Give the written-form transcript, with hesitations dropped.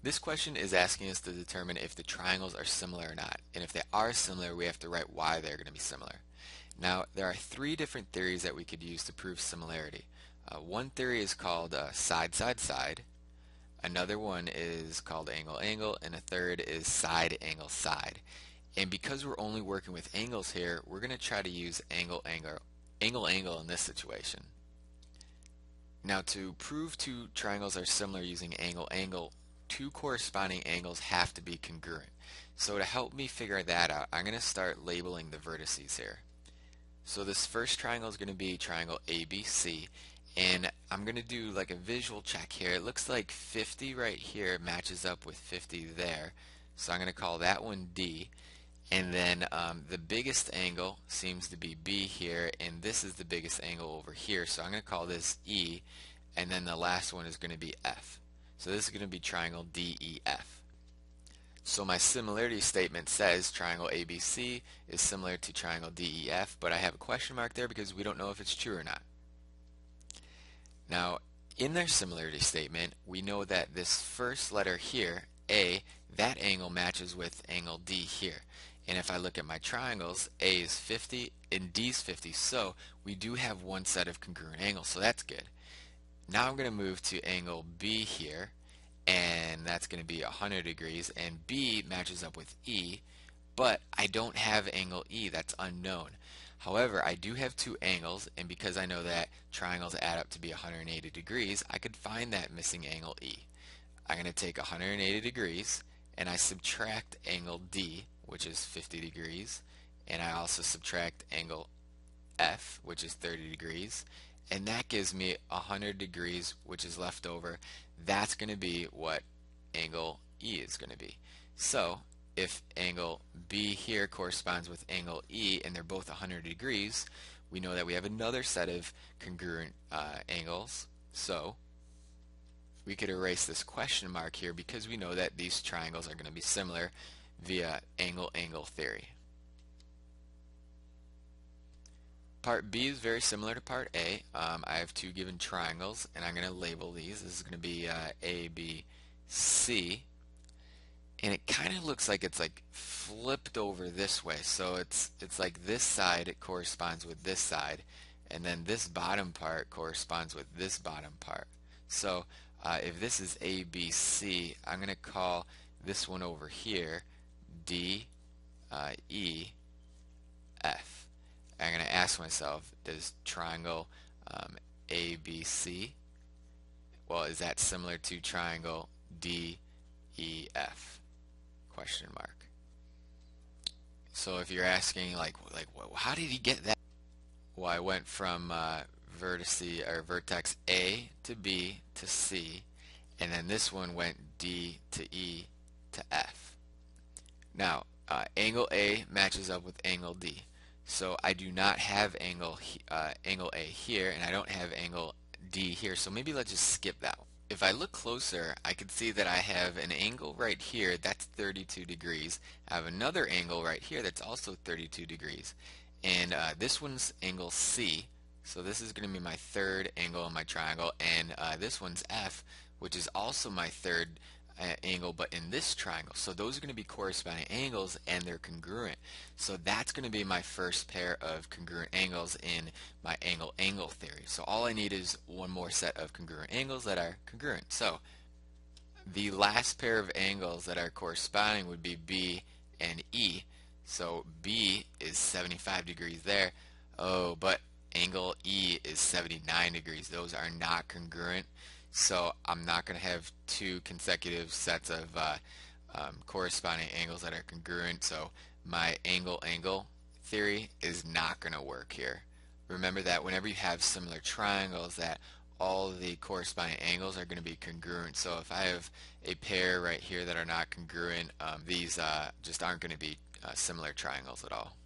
This question is asking us to determine if the triangles are similar or not, and if they are similar, we have to write why they're going to be similar. Now, there are three different theories that we could use to prove similarity. One theory is called side-side-side, another one is called angle-angle, and a third is side-angle-side. And because we're only working with angles here, we're going to try to use angle-angle in this situation. Now, to prove two triangles are similar using angle-angle, two corresponding angles have to be congruent. So to help me figure that out, I'm going to start labeling the vertices here. So this first triangle is going to be triangle ABC, and I'm going to do like a visual check here. It looks like 50 right here matches up with 50 there, so I'm going to call that one D. And then the biggest angle seems to be B here, and this is the biggest angle over here, so I'm going to call this E, and then the last one is going to be F. So this is going to be triangle DEF. So my similarity statement says triangle ABC is similar to triangle DEF, but I have a question mark there because we don't know if it's true or not. Now, in their similarity statement, we know that this first letter here, A, that angle matches with angle D here. And if I look at my triangles, A is 50 and D is 50, so we do have one set of congruent angles, so that's good. Now I'm going to move to angle B here, and that's going to be 100 degrees, and B matches up with E, but I don't have angle E, that's unknown. However, I do have two angles, and because I know that triangles add up to be 180 degrees, I could find that missing angle E. I'm going to take 180 degrees, and I subtract angle D, which is 50 degrees, and I also subtract angle F, which is 30 degrees, and that gives me 100 degrees, which is left over. That's going to be what angle E is going to be. So if angle B here corresponds with angle E and they're both 100 degrees, we know that we have another set of congruent angles. So we could erase this question mark here because we know that these triangles are going to be similar via angle-angle theory. Part B is very similar to Part A. I have two given triangles, and I'm going to label these. This is going to be A, B, C. And it kind of looks like it's like flipped over this way. So it's like this side it corresponds with this side, and then this bottom part corresponds with this bottom part. So if this is A, B, C, I'm going to call this one over here D, E, F. I'm going to ask myself, does triangle ABC, well, is that similar to triangle DEF? Question mark. So if you're asking like how did he get that? Well, I went from vertex A to B to C, and then this one went D to E to F. Now, angle A matches up with angle D. So I do not have angle A here, and I don't have angle D here, so maybe let's just skip that one. If I look closer, I can see that I have an angle right here that's 32 degrees. I have another angle right here that's also 32 degrees. And this one's angle C, so this is going to be my third angle in my triangle, and this one's F, which is also my third angle, but in this triangle. So those are going to be corresponding angles, and they're congruent. So that's going to be my first pair of congruent angles in my angle-angle theory. So all I need is one more set of congruent angles that are congruent. So the last pair of angles that are corresponding would be B and E. So B is 75 degrees there. Oh, but angle E is 79 degrees. Those are not congruent. So I'm not going to have two consecutive sets of corresponding angles that are congruent. So my angle-angle theory is not going to work here. Remember that whenever you have similar triangles, that all the corresponding angles are going to be congruent. So if I have a pair right here that are not congruent, these just aren't going to be similar triangles at all.